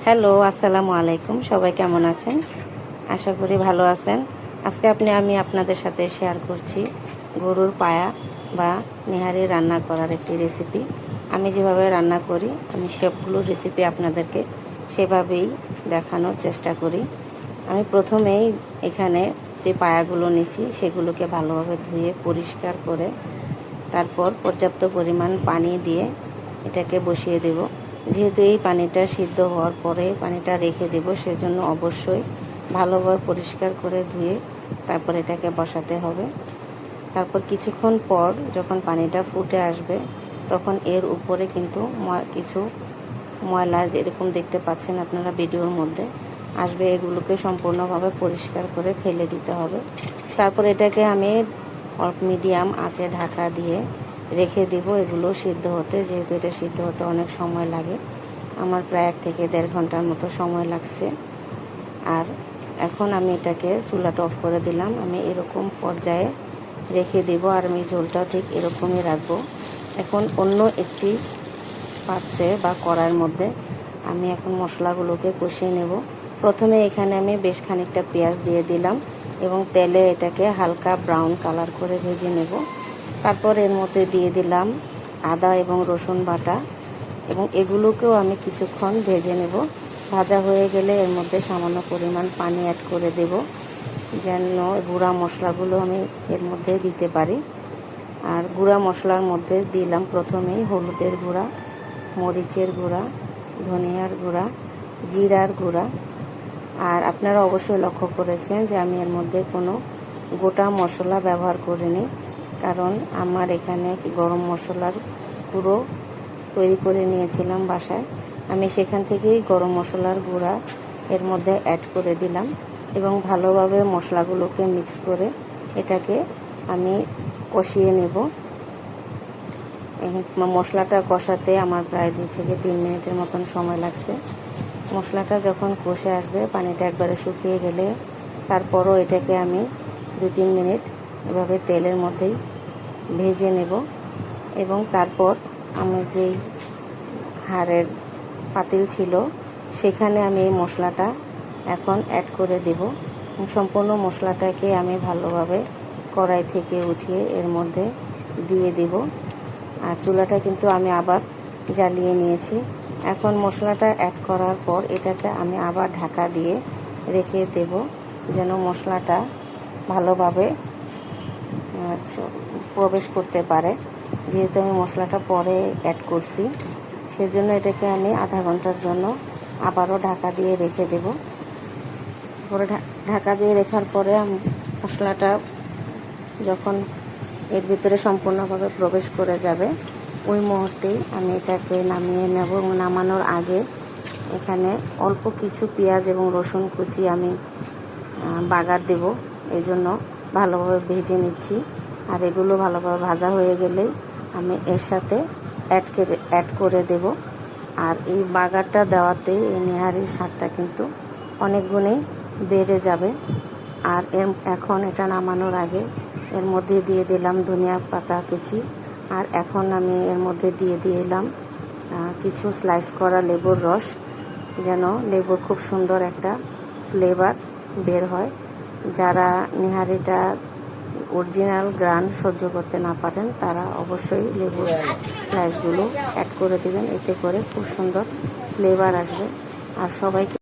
Hello, আসসালামু আলাইকুম। সবাই কেমন আছেন? আশা করি ভালো আছেন। আজকে আমি আপনাদের সাথে শেয়ার করছি গরুর পায়া বা নেহারি রান্না করার একটি রেসিপি। আমি যেভাবে রান্না করি আমি সবগুলো রেসিপি আপনাদেরকে সেভাবেই দেখানোর চেষ্টা করি। আমি প্রথমেই এখানে যে পায়াগুলো নিছি সেগুলোকে ভালোভাবে ধুয়ে পরিষ্কার করে তারপর পর্যাপ্ত পরিমাণ পানি দিয়ে এটাকে বসিয়ে দেব। যেহেতু এই পানিটা সিদ্ধ হওয়ার পরে পানিটা রেখে দেব, সেজন্য অবশ্যই ভালোভাবে পরিষ্কার করে ধুয়ে তারপর এটাকে বসাতে হবে। তারপর কিছুক্ষণ পর যখন পানিটা ফুটে আসবে তখন এর উপরে কিন্তু কিছু ময়লা যেরকম দেখতে পাচ্ছেন আপনারা ভিডিওর মধ্যে আসবে, এগুলোকে সম্পূর্ণভাবে পরিষ্কার করে ফেলে দিতে হবে। তারপর এটাকে আমি মিডিয়াম আঁচে ঢাকা দিয়ে রেখে দিব এগুলো সিদ্ধ হতে। যেহেতু এটা সিদ্ধ হতে অনেক সময় লাগে, আমার প্রায় 1 থেকে 1.5 ঘন্টার মতো সময় লাগছে। আর এখন আমি এটাকে চুলাটা অফ করে দিলাম। আমি এরকম পর্যায়ে রেখে দেব আর আমি ঝোলটাও ঠিক এরকমই রাখবো। এখন অন্য একটি পাত্রে বা কড়াইয়ের মধ্যে আমি এখন মশলাগুলোকে কষিয়ে নেব। প্রথমে এখানে আমি বেশ খানিকটা পেঁয়াজ দিয়ে দিলাম এবং তেলে এটাকে হালকা ব্রাউন কালার করে ভেজে নেব। তারপর এর মধ্যে দিয়ে দিলাম আদা এবং রসুন বাটা এবং এগুলোকেও আমি কিছুক্ষণ ভেজে নেব। ভাজা হয়ে গেলে এর মধ্যে সামান্য পরিমাণ পানি অ্যাড করে দেব যেন গুঁড়া মশলাগুলো আমি এর মধ্যে দিতে পারি। আর গুঁড়া মশলার মধ্যে দিলাম প্রথমেই হলুদের গুঁড়া, মরিচের গুঁড়া, ধনিয়ার গুঁড়া, জিরার গুঁড়া। আর আপনারা অবশ্যই লক্ষ্য করেছেন যে আমি এর মধ্যে কোনো গোটা মশলা ব্যবহার করিনি, কারণ আমার এখানে গরম মশলার গুঁড়ো তৈরি করে নিয়েছিলাম বাসায়। আমি সেখান থেকেই গরম মশলার গুঁড়া এর মধ্যে অ্যাড করে দিলাম এবং ভালোভাবে মশলাগুলোকে মিক্স করে এটাকে আমি কষিয়ে নেব। মশলাটা কষাতে আমার প্রায় 2 থেকে 3 মিনিটের মতন সময় লাগছে। মশলাটা যখন কষে আসবে, পানিটা একবারে শুকিয়ে গেলে তারপরও এটাকে আমি 2-3 মিনিট এভাবে তেলের মধ্যেই ভেজে নেব এবং তারপর আমার যেই হাড়ের পাতিল ছিল সেখানে আমি এই মশলাটা এখন অ্যাড করে দেব। সম্পূর্ণ মশলাটাকে আমি ভালোভাবে কড়াই থেকে উঠিয়ে এর মধ্যে দিয়ে দেব। আর চুলাটা কিন্তু আমি আবার জ্বালিয়ে নিয়েছি। এখন মশলাটা অ্যাড করার পর এটাকে আমি আবার ঢাকা দিয়ে রেখে দেব যেন মশলাটা ভালোভাবে প্রবেশ করতে পারে। যেহেতু আমি মশলাটা পরে অ্যাড করছি, সেজন্য এটাকে আমি আধা ঘন্টার জন্য আবারও ঢাকা দিয়ে রেখে দেব। পরে ঢাকা দিয়ে রাখার পরে মশলাটা যখন এর ভিতরে সম্পূর্ণভাবে প্রবেশ করে যাবে ওই মুহূর্তেই আমি এটাকে নামিয়ে নেব এবং নামানোর আগে এখানে অল্প কিছু পেঁয়াজ এবং রসুন কুচি আমি বাগার দেব, এই জন্য ভালোভাবে ভেজে নিচ্ছি। আর এগুলো ভালোভাবে ভাজা হয়ে গেলেই আমি এর সাথে অ্যাড করে দেব। আর এই বাগারটা দেওয়াতে এই নেহারির স্বাদটা কিন্তু অনেক গুণেই বেড়ে যাবে। আর এখন এটা নামানোর আগে এর মধ্যে দিয়ে দিলাম ধনিয়া পাতা কুচি। আর এখন আমি এর মধ্যে দিয়ে দিলাম কিছু স্লাইস করা লেবুর রস, যেন লেবুর খুব সুন্দর একটা ফ্লেভার বের হয়। যারা নেহারিটা অরিজিনাল গ্রান সহ্য করতে না পারেন তারা অবশ্যই লেবুর স্লাইসগুলো অ্যাড করে দেবেন, এতে করে খুব সুন্দর ফ্লেভার আসবে। আর সবাইকে